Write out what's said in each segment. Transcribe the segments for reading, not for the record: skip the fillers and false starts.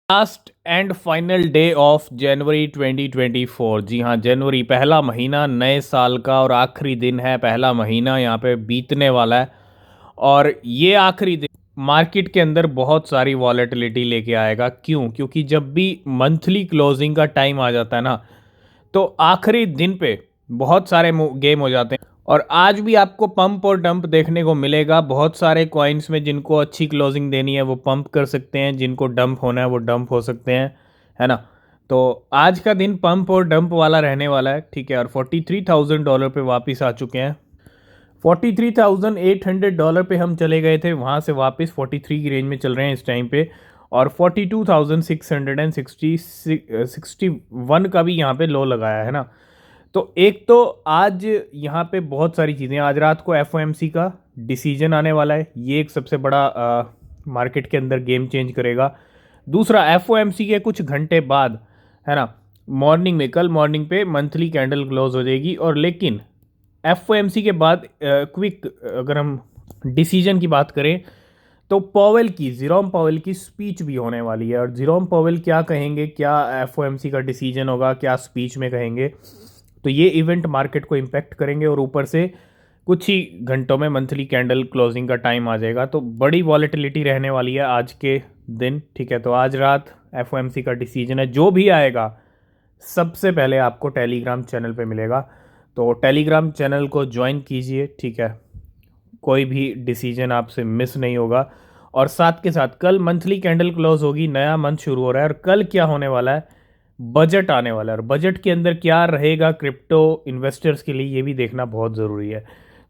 Last and final day of January 2024। जी हाँ, जनवरी पहला महीना नए साल का और आखिरी दिन है। पहला महीना यहाँ पे बीतने वाला है और ये आखिरी दिन मार्केट के अंदर बहुत सारी वॉलेटिलिटी लेके आएगा। क्यों? क्योंकि जब भी मंथली क्लोजिंग का टाइम आ जाता है ना, तो आखिरी दिन पे बहुत सारे गेम हो जाते हैं और आज भी आपको पंप और डंप देखने को मिलेगा। बहुत सारे कॉइन्स में जिनको अच्छी क्लोजिंग देनी है वो पंप कर सकते हैं, जिनको डंप होना है वो डंप हो सकते हैं, है ना। तो आज का दिन पंप और डंप वाला रहने वाला है, ठीक है। और $43,000 पे वापस आ चुके हैं। $43,800 पे हम चले गए थे, वहाँ से वापस 43 की रेंज में चल रहे हैं इस टाइम पे। और 42,661 का भी यहाँ पे लो लगाया है ना। तो एक तो आज यहाँ पे बहुत सारी चीज़ें, आज रात को एफओएमसी का डिसीजन आने वाला है। ये एक सबसे बड़ा मार्केट के अंदर गेम चेंज करेगा। दूसरा, एफओएमसी के कुछ घंटे बाद, है ना, मॉर्निंग में, कल मॉर्निंग पे मंथली कैंडल क्लोज हो जाएगी। और लेकिन एफओएमसी के बाद क्विक अगर हम डिसीजन की बात करें तो जेरोम पॉवेल की स्पीच भी होने वाली है। और जेरोम पॉवेल क्या कहेंगे, क्या एफओएमसी का डिसीजन होगा, क्या स्पीच में कहेंगे, तो ये इवेंट मार्केट को इम्पैक्ट करेंगे। और ऊपर से कुछ ही घंटों में मंथली कैंडल क्लोजिंग का टाइम आ जाएगा, तो बड़ी वॉलेटिलिटी रहने वाली है आज के दिन, ठीक है। तो आज रात एफओएमसी का डिसीजन है, जो भी आएगा सबसे पहले आपको टेलीग्राम चैनल पे मिलेगा। तो टेलीग्राम चैनल को ज्वाइन कीजिए, ठीक है, कोई भी डिसीजन आपसे मिस नहीं होगा। और साथ के साथ कल मंथली कैंडल क्लोज होगी, नया मंथ शुरू हो रहा है। और कल क्या होने वाला है, बजट आने वाला है। और बजट के अंदर क्या रहेगा क्रिप्टो इन्वेस्टर्स के लिए, ये भी देखना बहुत ज़रूरी है।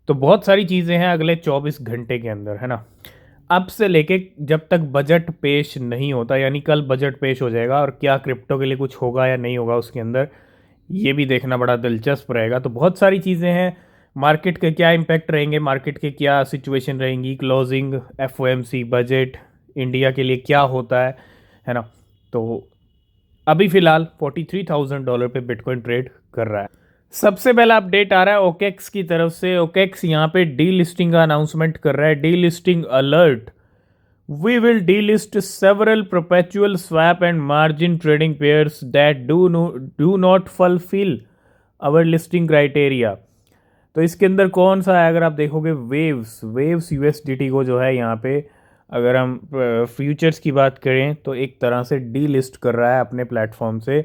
तो बहुत सारी चीज़ें हैं अगले 24 घंटे के अंदर, है ना। अब से लेके जब तक बजट पेश नहीं होता, यानी कल बजट पेश हो जाएगा और क्या क्रिप्टो के लिए कुछ होगा या नहीं होगा उसके अंदर, ये भी देखना बड़ा दिलचस्प रहेगा। तो बहुत सारी चीज़ें हैं, मार्केट के क्या इम्पैक्ट रहेंगे, मार्केट के क्या सिचुएशन रहेंगी, क्लोजिंग, एफओएमसी, बजट, इंडिया के लिए क्या होता है ना। तो अभी फिलहाल $43,000 पे बिटकॉइन ट्रेड कर रहा है। सबसे पहला अपडेट आ रहा है ओकेक्स की तरफ से। ओकेक्स यहाँ पे डी लिस्टिंग का अनाउंसमेंट कर रहा है। Delisting alert, we will delist several perpetual swap and margin trading pairs that do not fulfill our listing criteria। तो इसके अंदर कौन सा है, अगर आप देखोगे वेव्स यूएसडीटी को जो है यहाँ पे, अगर हम फ्यूचर्स की बात करें तो एक तरह से डी लिस्ट कर रहा है अपने प्लेटफॉर्म से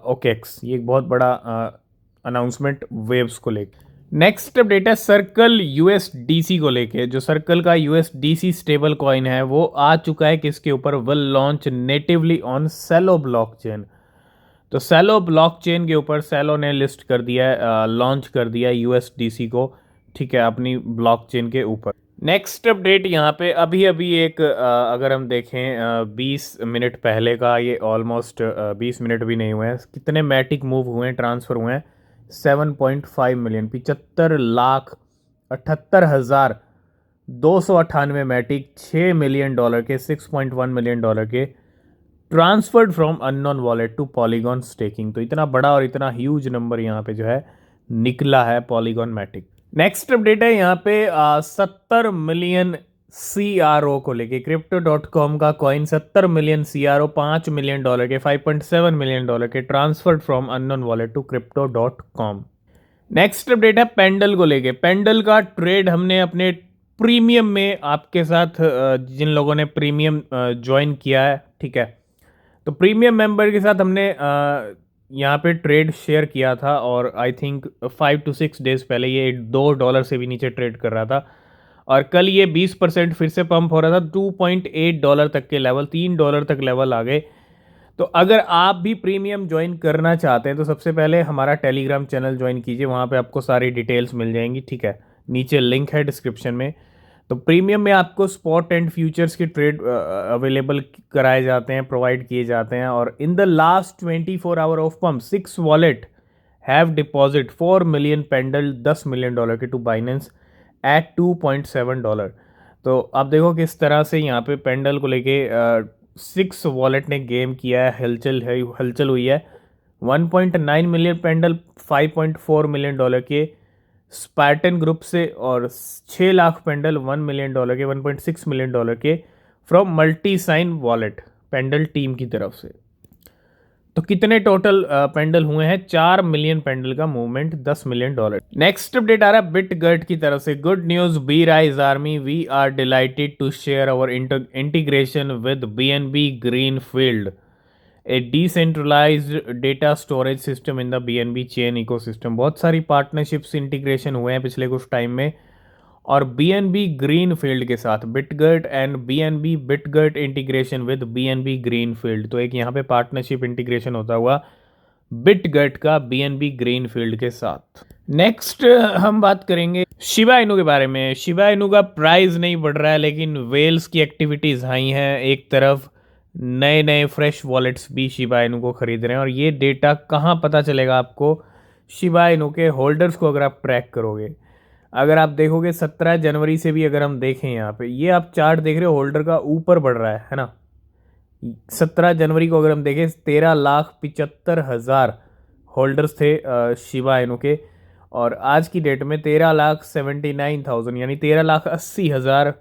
ओकेक्स। ये एक बहुत बड़ा अनाउंसमेंट वेव्स को लेकर। नेक्स्ट अपडेट है सर्कल यूएसडीसी को लेके। जो सर्कल का यूएसडीसी स्टेबल कॉइन है वो आ चुका है किसके ऊपर, will launch natively on Celo blockchain. तो सेलो ब्लॉकचेन के ऊपर सेलो ने लिस्ट कर दिया है, लॉन्च कर दिया है यूएसडीसी को, ठीक है, अपनी ब्लॉकचेन के ऊपर। नेक्स्ट अपडेट यहाँ पे अभी अभी एक अगर हम देखें 20 मिनट पहले का, ये ऑलमोस्ट 20 मिनट भी नहीं हुए हैं, कितने मैटिक मूव हुए हैं, ट्रांसफ़र हुए हैं, 7.5 मिलियन, 75,78,298 मैटिक, $6 मिलियन के, $6.1 मिलियन के transferred from unknown wallet to Polygon staking. तो इतना बड़ा और इतना ह्यूज नंबर यहाँ पे जो है निकला है पॉलीगॉन मैटिक। नेक्स्ट अपडेट है यहाँ पे 70 मिलियन CRO को लेके। Crypto.com का कॉइन 70 मिलियन CRO, $5 मिलियन के, $5.7 मिलियन के transferred from unknown wallet to Crypto.com। Next update है पेंडल को लेके। पेंडल का ट्रेड हमने अपने प्रीमियम में आपके साथ, जिन लोगों ने प्रीमियम ज्वाइन किया है, ठीक है, तो प्रीमियम मेंबर के साथ हमने यहाँ पे ट्रेड शेयर किया था। और आई थिंक 5 to 6 डेज पहले ये $2 से भी नीचे ट्रेड कर रहा था। और कल ये 20% फिर से पंप हो रहा था, $2.8 तक के लेवल, $3 तक लेवल आ गए। तो अगर आप भी प्रीमियम ज्वाइन करना चाहते हैं तो सबसे पहले हमारा टेलीग्राम चैनल ज्वाइन कीजिए, वहाँ पे आपको सारी डिटेल्स मिल जाएंगी, ठीक है, नीचे लिंक है डिस्क्रिप्शन में। तो प्रीमियम में आपको स्पॉट एंड फ्यूचर्स के ट्रेड अवेलेबल कराए जाते हैं, प्रोवाइड किए जाते हैं। और in the last 24 hour of pump 6 wallet have deposit 4 million Pendle, $10 million के टू बाइनेंस एट $2.7। तो आप देखो किस तरह से यहाँ पे पेंडल को लेके 6 वॉलेट ने गेम किया है, हलचल हुई है। 1.9 मिलियन पेंडल, $5.4 मिलियन के स्पार्टन ग्रुप से, और 6 लाख पेंडल $1 मिलियन के, $1.6 मिलियन के from multisig wallet. Pendle team की तरफ से। तो कितने टोटल पेंडल हुए हैं? 4 मिलियन पेंडल का मूवमेंट, $10 मिलियन। नेक्स्ट अपडेट आ रहा है बिटगर्ट की तरफ से। Good news Brise army, we are delighted to share our integration with BNB Greenfield, a decentralized data storage system in the BNB chain ecosystem. बहुत सारी partnerships integration हुए हैं पिछले कुछ टाइम में, और BNB ग्रीनफील्ड के साथ Bitgert and BNB Bitgert integration with BNB greenfield. तो एक यहाँ पे पार्टनरशिप इंटीग्रेशन होता हुआ बिटगर्ट का BNB ग्रीनफील्ड के साथ। नेक्स्ट हम बात करेंगे शिबा इनू के बारे में। शिबा इनू का प्राइस नहीं बढ़ रहा है, लेकिन वेल्स की एक्टिविटीज़ हाई हैं। एक तरफ नए नए फ्रेश वॉलेट्स भी शिबा इनू को खरीद रहे हैं, और ये डेटा कहाँ पता चलेगा आपको? शिबा इनू के होल्डर्स को अगर आप ट्रैक करोगे, अगर आप देखोगे 17 जनवरी से भी अगर हम देखें, यहाँ पे ये आप चार्ट देख रहे हो, होल्डर का ऊपर बढ़ रहा है ना। 17 जनवरी को अगर हम देखें 13,75,000 होल्डर्स थे शिबा इनू के, और आज की डेट में 13,79,000 यानी 13,80,000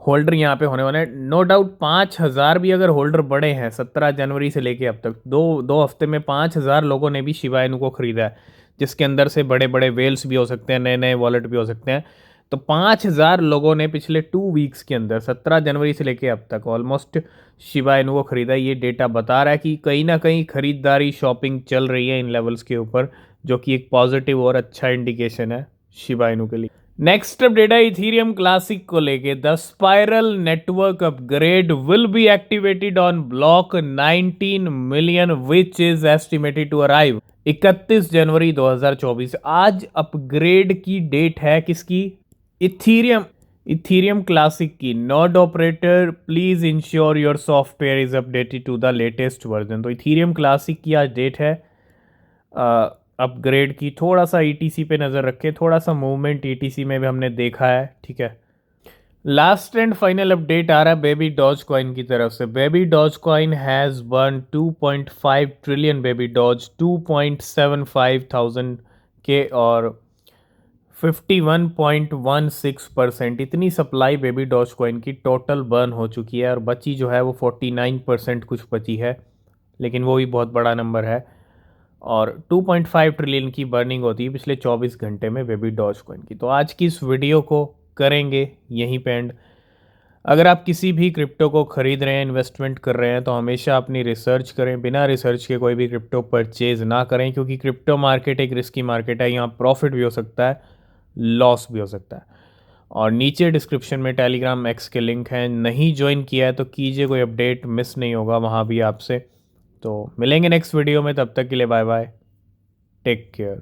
होल्डर यहाँ पे होने वाले हैं। नो डाउट 5,000 भी अगर होल्डर बढ़े हैं 17 जनवरी से लेके अब तक, दो हफ्ते में 5,000 लोगों ने भी शिबा इनू को खरीदा है, जिसके अंदर से बड़े बड़े वेल्स भी हो सकते हैं, नए नए वॉलेट भी हो सकते हैं। तो 5,000 लोगों ने पिछले 2 वीक्स के अंदर 17 जनवरी से लेके अब तक ऑलमोस्ट शिबा इनू को खरीदा। ये डेटा बता रहा है कि कहीं ना कहीं खरीदारी, शॉपिंग चल रही है इन लेवल्स के ऊपर, जो कि एक पॉजिटिव और अच्छा इंडिकेशन है शिबा इनू के लिए। नेक्स्ट अपडेट है इथीरियम क्लासिक को लेके। The Spiral network upgrade will be activated on block 19 million which is estimated to arrive 31 January 2024। आज अपग्रेड की डेट है किसकी? इथीरियम क्लासिक की। Node operator please ensure your software is updated to the latest version. तो Ethereum Classic की आज date है upgrade की। थोड़ा सा ETC पे नज़र रखें, थोड़ा सा मूवमेंट ETC में भी हमने देखा है, ठीक है। लास्ट एंड फाइनल अपडेट आ रहा है बेबी डॉज कॉइन की तरफ से। Baby Doge Coin has burn 2.5 trillion Baby Doge, 2.75 thousand के, और 51.16%। इतनी सप्लाई बेबी डॉज कॉइन की टोटल बर्न हो चुकी है, और बची जो है वो 49% कुछ बची है, लेकिन वो भी बहुत बड़ा नंबर है। और 2.5 ट्रिलियन की बर्निंग होती है पिछले 24 घंटे में बेबी डॉज कॉइन की। तो आज की इस वीडियो को करेंगे यहीं पे एंड। अगर आप किसी भी क्रिप्टो को खरीद रहे हैं, इन्वेस्टमेंट कर रहे हैं, तो हमेशा अपनी रिसर्च करें। बिना रिसर्च के कोई भी क्रिप्टो परचेज ना करें, क्योंकि क्रिप्टो मार्केट एक रिस्की मार्केट है। यहाँ प्रॉफिट भी हो सकता है, लॉस भी हो सकता है। और नीचे डिस्क्रिप्शन में टेलीग्राम X के लिंक हैं, नहीं ज्वाइन किया है तो कीजिए, कोई अपडेट मिस नहीं होगा वहाँ भी आपसे। तो मिलेंगे नेक्स्ट वीडियो में, तब तक के लिए बाय बाय, टेक केयर।